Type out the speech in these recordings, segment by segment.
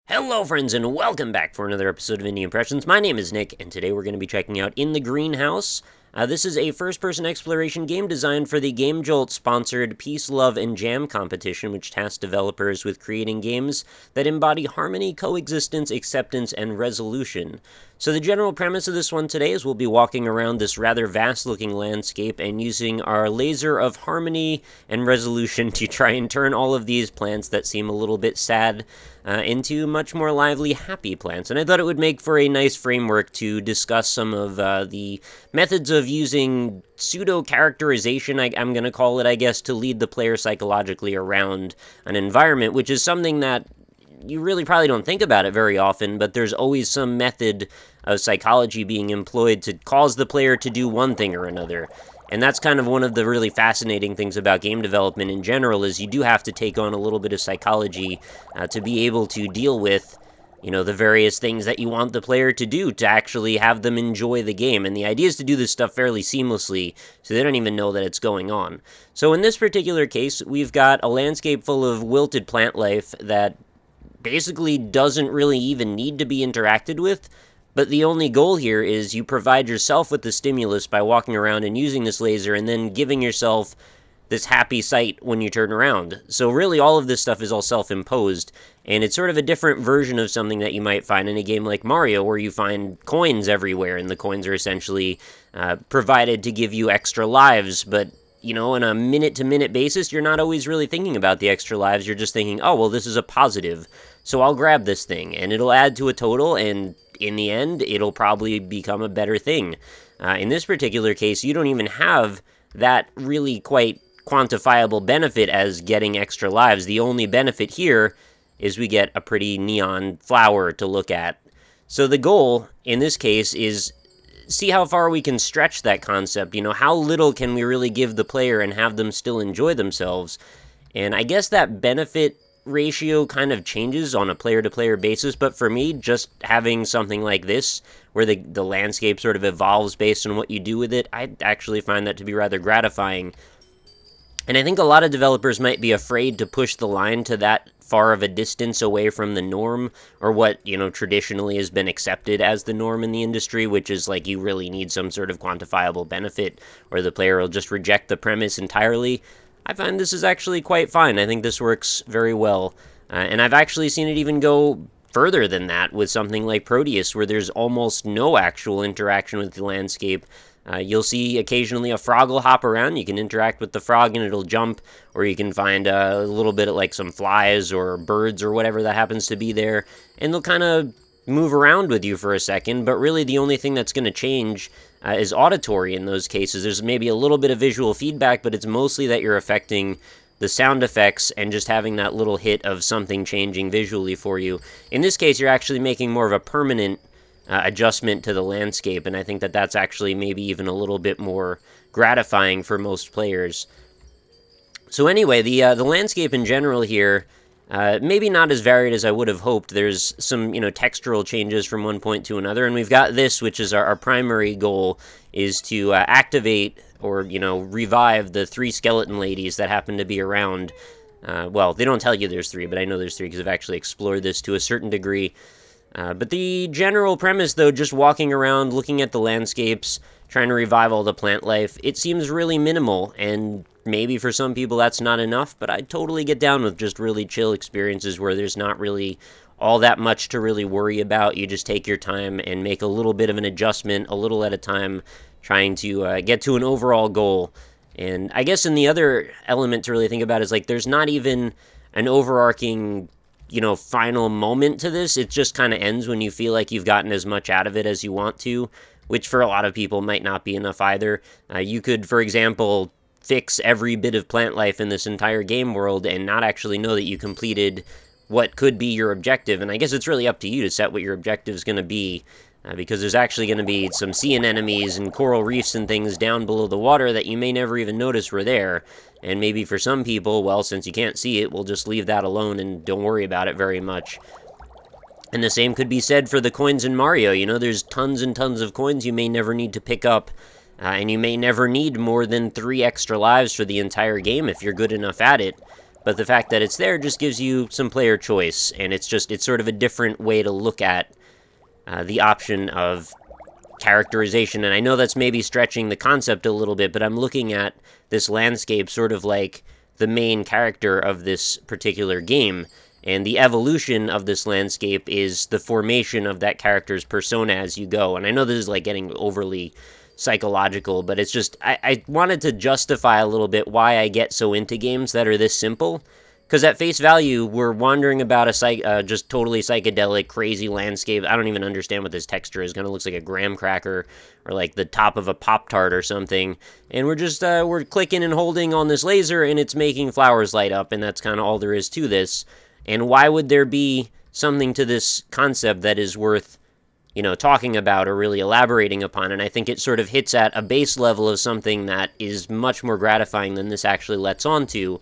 Hello friends and welcome back for another episode of Indie Impressions. My name is Nick and today we're going to be checking out In the Greenhouse. This is a first-person exploration game designed for the Game Jolt-sponsored Peace, Love, and Jam competition, which tasks developers with creating games that embody harmony, coexistence, acceptance, and resolution. So the general premise of this one today is we'll be walking around this rather vast-looking landscape and using our laser of harmony and resolution to try and turn all of these plants that seem a little bit sad into much more lively, happy plants. And I thought it would make for a nice framework to discuss some of the methods of using pseudo-characterization, I'm going to call it, I guess, to lead the player psychologically around an environment, which is something that you really probably don't think about it very often, but there's always some method of psychology being employed to cause the player to do one thing or another. And that's kind of one of the really fascinating things about game development in general, is you do have to take on a little bit of psychology to be able to deal with, you know, the various things that you want the player to do to actually have them enjoy the game. And the idea is to do this stuff fairly seamlessly, so they don't even know that it's going on. So in this particular case, we've got a landscape full of wilted plant life that basically doesn't really even need to be interacted with. But the only goal here is you provide yourself with the stimulus by walking around and using this laser and then giving yourself this happy sight when you turn around. So really all of this stuff is all self-imposed, and it's sort of a different version of something that you might find in a game like Mario, where you find coins everywhere, and the coins are essentially provided to give you extra lives, but you know, on a minute-to-minute basis, you're not always really thinking about the extra lives. You're just thinking, oh, well, this is a positive, so I'll grab this thing, and it'll add to a total, and in the end, it'll probably become a better thing. In this particular case, you don't even have that really quite quantifiable benefit as getting extra lives. The only benefit here is we get a pretty neon flower to look at. So the goal, in this case, is see how far we can stretch that concept. You know, how little can we really give the player and have them still enjoy themselves? And I guess that benefit ratio kind of changes on a player-to-player basis, but for me, just having something like this, where the landscape sort of evolves based on what you do with it, I actually find that to be rather gratifying. And I think a lot of developers might be afraid to push the line to that far of a distance away from the norm, or what, you know, traditionally has been accepted as the norm in the industry, which is like you really need some sort of quantifiable benefit, or the player will just reject the premise entirely. I find this is actually quite fine. I think this works very well. And I've actually seen it even go further than that with something like Proteus, where there's almost no actual interaction with the landscape. You'll see occasionally a frog will hop around. You can interact with the frog and it'll jump, or you can find a little bit of like some flies or birds or whatever that happens to be there, and they'll kind of move around with you for a second, but really the only thing that's going to change is auditory in those cases. There's maybe a little bit of visual feedback, but it's mostly that you're affecting the sound effects and just having that little hit of something changing visually for you. In this case, you're actually making more of a permanent adjustment to the landscape, and I think that that's actually maybe even a little bit more gratifying for most players. So anyway, the landscape in general here, maybe not as varied as I would have hoped. There's some, you know, textural changes from one point to another, and we've got this, which is our primary goal, is to activate or, you know, revive the 3 skeleton ladies that happen to be around. Well, they don't tell you there's 3, but I know there's 3 because I've actually explored this to a certain degree. But the general premise, though, just walking around, looking at the landscapes, trying to revive all the plant life, it seems really minimal, and maybe for some people that's not enough, but I totally get down with just really chill experiences where there's not really all that much to really worry about. You just take your time and make a little bit of an adjustment, a little at a time, trying to get to an overall goal. And I guess in the other element to really think about is, like, there's not even an overarching, you know, final moment to this. It just kind of ends when you feel like you've gotten as much out of it as you want to, which for a lot of people might not be enough either. You could, for example, fix every bit of plant life in this entire game world and not actually know that you completed what could be your objective, and I guess it's really up to you to set what your objective is going to be, because there's actually going to be some sea anemones and coral reefs and things down below the water that you may never even notice were there. And maybe for some people, well, since you can't see it, we'll just leave that alone and don't worry about it very much. And the same could be said for the coins in Mario. You know, there's tons and tons of coins you may never need to pick up, and you may never need more than 3 extra lives for the entire game if you're good enough at it. but the fact that it's there just gives you some player choice, and it's sort of a different way to look at the option of characterization. And I know that's maybe stretching the concept a little bit, but I'm looking at this landscape sort of like the main character of this particular game, and the evolution of this landscape is the formation of that character's persona as you go. And I know this is like getting overly psychological, but it's just, I wanted to justify a little bit why I get so into games that are this simple. Because at face value, we're wandering about a just totally psychedelic, crazy landscape. I don't even understand what this texture is. Kind of looks like a graham cracker or like the top of a Pop-Tart or something. And we're just, we're clicking and holding on this laser, and it's making flowers light up, and that's kind of all there is to this. And why would there be something to this concept that is worth, you know, talking about or really elaborating upon? And I think it sort of hits at a base level of something that is much more gratifying than this actually lets on to.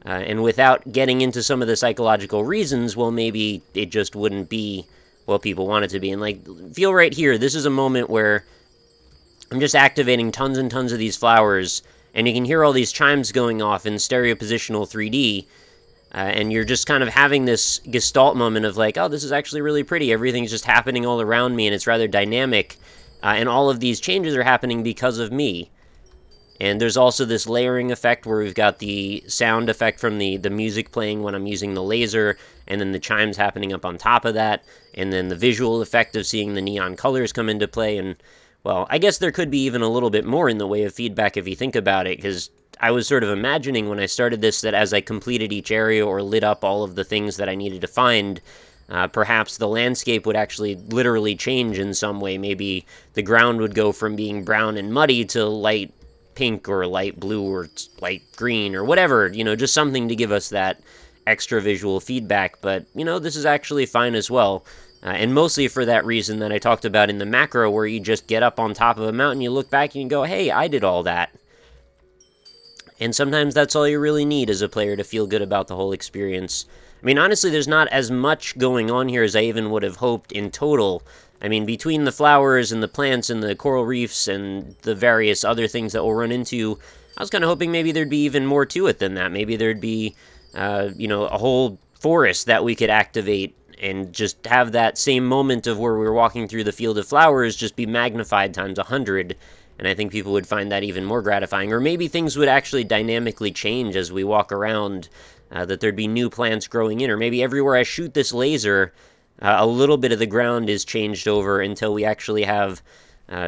And without getting into some of the psychological reasons, well, maybe it just wouldn't be what people want it to be. And, like, feel right here, this is a moment where I'm just activating tons and tons of these flowers, and you can hear all these chimes going off in stereo positional 3D, and you're just kind of having this gestalt moment of, like, oh, this is actually really pretty. Everything's just happening all around me, and it's rather dynamic, and all of these changes are happening because of me. And there's also this layering effect where we've got the sound effect from the music playing when I'm using the laser, and then the chimes happening up on top of that, and then the visual effect of seeing the neon colors come into play. And, well, I guess there could be even a little bit more in the way of feedback if you think about it, because I was sort of imagining when I started this that as I completed each area or lit up all of the things that I needed to find, perhaps the landscape would actually literally change in some way. Maybe the ground would go from being brown and muddy to light pink or light blue or light green or whatever, you know, just something to give us that extra visual feedback. But, you know, this is actually fine as well. And mostly for that reason that I talked about in the macro, where you just get up on top of a mountain, you look back and you go, hey, I did all that. And sometimes that's all you really need as a player to feel good about the whole experience. I mean, honestly, there's not as much going on here as I even would have hoped in total. I mean, between the flowers and the plants and the coral reefs and the various other things that we'll run into, I was kind of hoping maybe there'd be even more to it than that. Maybe there'd be, you know, a whole forest that we could activate and just have that same moment of where we were walking through the field of flowers just be magnified times 100. And I think people would find that even more gratifying. Or maybe things would actually dynamically change as we walk around, that there'd be new plants growing in. Or maybe everywhere I shoot this laser, a little bit of the ground is changed over until we actually have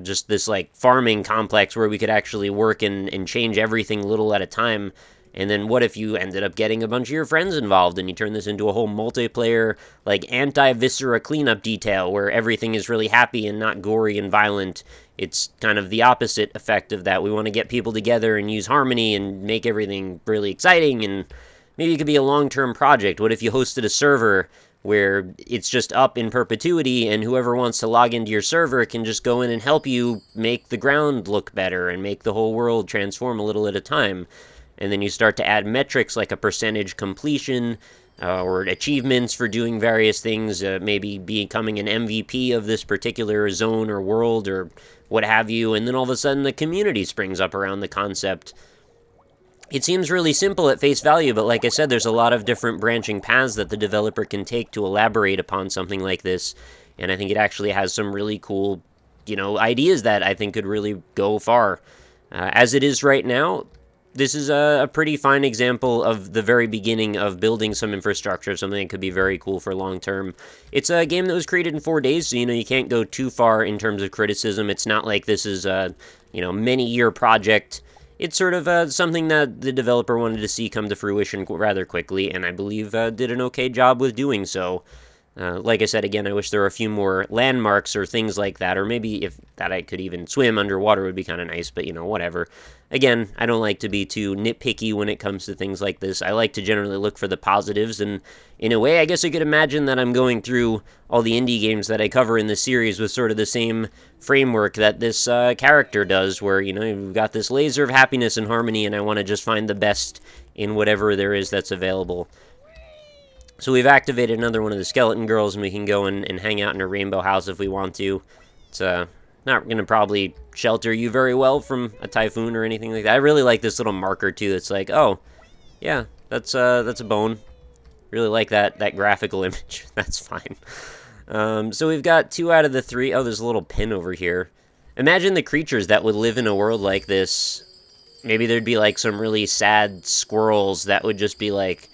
just this, like, farming complex where we could actually work and change everything little at a time. And then what if you ended up getting a bunch of your friends involved and you turn this into a whole multiplayer, like, anti-viscera cleanup detail where everything is really happy and not gory and violent? It's kind of the opposite effect of that. We want to get people together and use harmony and make everything really exciting, and maybe it could be a long-term project. What if you hosted a server where it's just up in perpetuity, and whoever wants to log into your server can just go in and help you make the ground look better and make the whole world transform a little at a time? And then you start to add metrics like a percentage completion, or achievements for doing various things, maybe becoming an MVP of this particular zone or world or what have you, and then all of a sudden the community springs up around the concept. It seems really simple at face value, but like I said, there's a lot of different branching paths that the developer can take to elaborate upon something like this, and I think it actually has some really cool, you know, ideas that I think could really go far. As it is right now, this is a pretty fine example of the very beginning of building some infrastructure, something that could be very cool for long term. It's a game that was created in 4 days, so, you know, you can't go too far in terms of criticism. It's not like this is a, you know, many-year project. It's sort of something that the developer wanted to see come to fruition rather quickly, and I believe did an okay job with doing so. Like I said, again, I wish there were a few more landmarks or things like that, or maybe if that I could even swim underwater would be kind of nice, but, you know, whatever. Again, I don't like to be too nitpicky when it comes to things like this. I like to generally look for the positives, and in a way, I guess I could imagine that I'm going through all the indie games that I cover in this series with sort of the same framework that this character does, where, you know, you've got this laser of happiness and harmony, and I want to just find the best in whatever there is that's available. So we've activated another one of the skeleton girls, and we can go and hang out in a rainbow house if we want to. It's not going to probably shelter you very well from a typhoon or anything like that. I really like this little marker, too. It's like, oh, yeah, That's a bone. Really like that graphical image. That's fine. So we've got 2 out of the 3. Oh, there's a little pin over here. Imagine the creatures that would live in a world like this. Maybe there'd be, like, some really sad squirrels that would just be, like,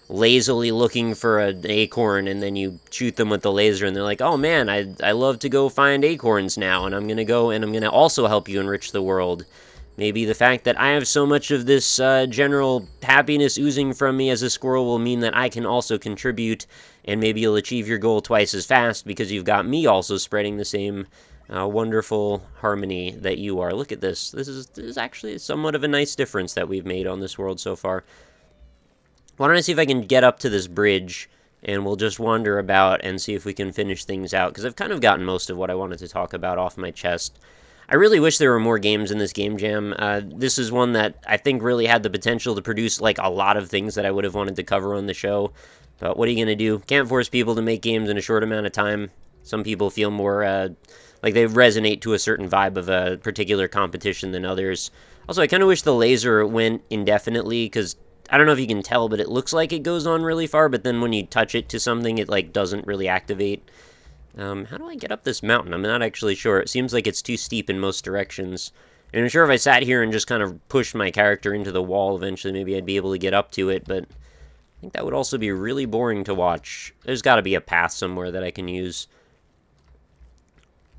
lazily looking for an acorn, and then you shoot them with the laser, and they're like, oh, man, I love to go find acorns now, and I'm gonna go, and I'm gonna also help you enrich the world. Maybe the fact that I have so much of this general happiness oozing from me as a squirrel will mean that I can also contribute, and maybe you'll achieve your goal twice as fast because you've got me also spreading the same wonderful harmony that you are. Look at this. This is actually somewhat of a nice difference that we've made on this world so far. Why don't I see if I can get up to this bridge, and we'll just wander about and see if we can finish things out, because I've kind of gotten most of what I wanted to talk about off my chest. I really wish there were more games in this game jam. This is one that I think really had the potential to produce, like, a lot of things that I would have wanted to cover on the show. But what are you going to do? Can't force people to make games in a short amount of time. Some people feel more, like they resonate to a certain vibe of a particular competition than others. Also, I kind of wish the laser went indefinitely, because I don't know if you can tell, but it looks like it goes on really far, but then when you touch it to something, it, like, doesn't really activate. How do I get up this mountain? I'm not actually sure. It seems like it's too steep in most directions. And I'm sure if I sat here and just kind of pushed my character into the wall, eventually maybe I'd be able to get up to it, but I think that would also be really boring to watch. There's got to be a path somewhere that I can use.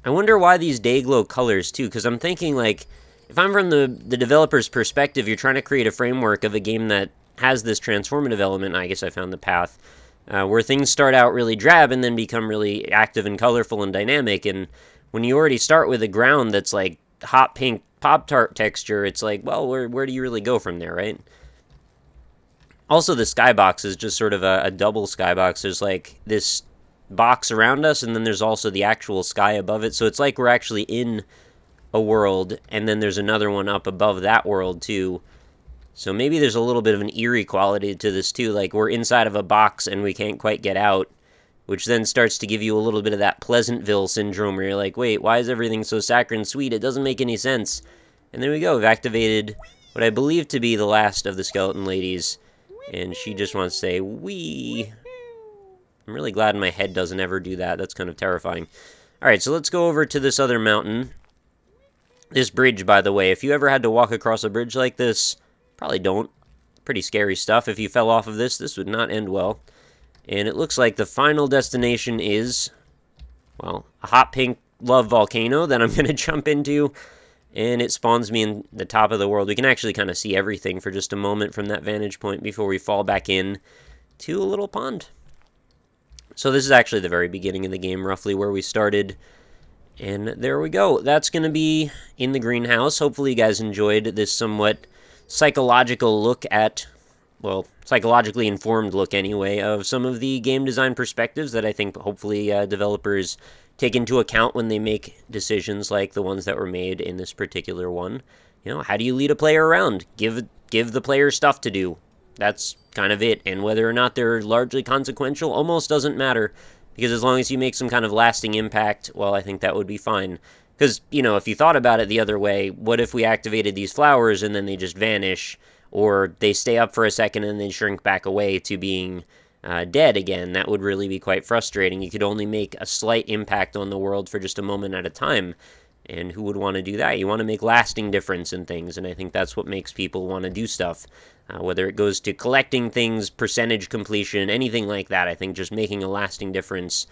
I wonder why these day-glow colors, too, because I'm thinking, like, if I'm from the developer's perspective, you're trying to create a framework of a game that has this transformative element. I guess I found the path. Where things start out really drab and then become really active and colorful and dynamic. And when you already start with a ground that's like hot pink Pop-Tart texture, it's like, well, where do you really go from there, right? Also, the skybox is just sort of a double skybox. There's like this box around us, and then there's also the actual sky above it. So it's like we're actually in a world, and then there's another one up above that world, too. So maybe there's a little bit of an eerie quality to this, too. Like, we're inside of a box and we can't quite get out, which then starts to give you a little bit of that Pleasantville syndrome where you're like, wait, why is everything so saccharine sweet? It doesn't make any sense. And there we go. We've activated what I believe to be the last of the skeleton ladies, and she just wants to say, wee. I'm really glad my head doesn't ever do that. That's kind of terrifying. Alright, so let's go over to this other mountain. This bridge, by the way, if you ever had to walk across a bridge like this, probably don't. Pretty scary stuff. If you fell off of this would not end well. And it looks like the final destination is, well, a hot pink love volcano that I'm going to jump into. And it spawns me in the top of the world. We can actually kind of see everything for just a moment from that vantage point before we fall back in to a little pond. So this is actually the very beginning of the game, roughly where we started. And there we go. That's going to be in the greenhouse. Hopefully you guys enjoyed this somewhat psychological look at, well, psychologically informed look anyway, of some of the game design perspectives that I think hopefully developers take into account when they make decisions like the ones that were made in this particular one. You know, how do you lead a player around? Give the player stuff to do. That's kind of it. And whether or not they're largely consequential almost doesn't matter, because as long as you make some kind of lasting impact, well, I think that would be fine. Because, you know, if you thought about it the other way, what if we activated these flowers and then they just vanish, or they stay up for a second and then shrink back away to being dead again? That would really be quite frustrating. You could only make a slight impact on the world for just a moment at a time, and who would want to do that? You want to make lasting difference in things, and I think that's what makes people want to do stuff. Whether it goes to collecting things, percentage completion, anything like that, I think just making a lasting difference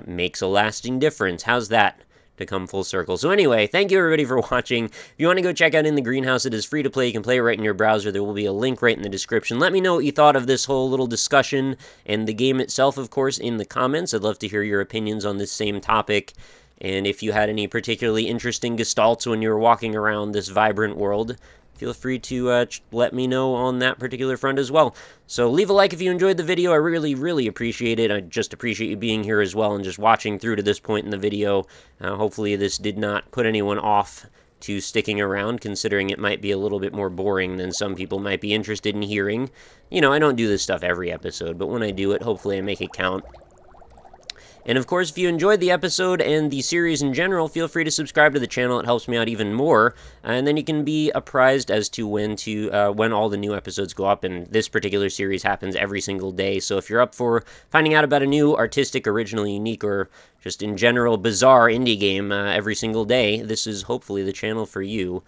makes a lasting difference. How's that to come full circle? So anyway, thank you everybody for watching. If you want to go check out In the Greenhouse, it is free to play. You can play it right in your browser. There will be a link right in the description. Let me know what you thought of this whole little discussion and the game itself, of course, in the comments. I'd love to hear your opinions on this same topic. And if you had any particularly interesting gestalts when you were walking around this vibrant world, feel free to let me know on that particular front as well. So leave a like if you enjoyed the video. I really, really appreciate it. I just appreciate you being here as well and just watching through to this point in the video. Hopefully this did not put anyone off to sticking around, considering it might be a little bit more boring than some people might be interested in hearing. You know, I don't do this stuff every episode, but when I do it, hopefully I make it count. And of course, if you enjoyed the episode and the series in general, feel free to subscribe to the channel. It helps me out even more. And then you can be apprised as to when all the new episodes go up. And this particular series happens every single day. So if you're up for finding out about a new artistic, original, unique, or just in general bizarre indie game every single day, this is hopefully the channel for you.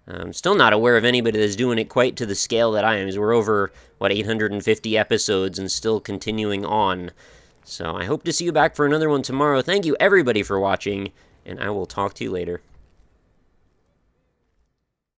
I'm still not aware of anybody that's doing it quite to the scale that I am. We're over, 850 episodes and still continuing on. So I hope to see you back for another one tomorrow. Thank you, everybody, for watching, and I will talk to you later.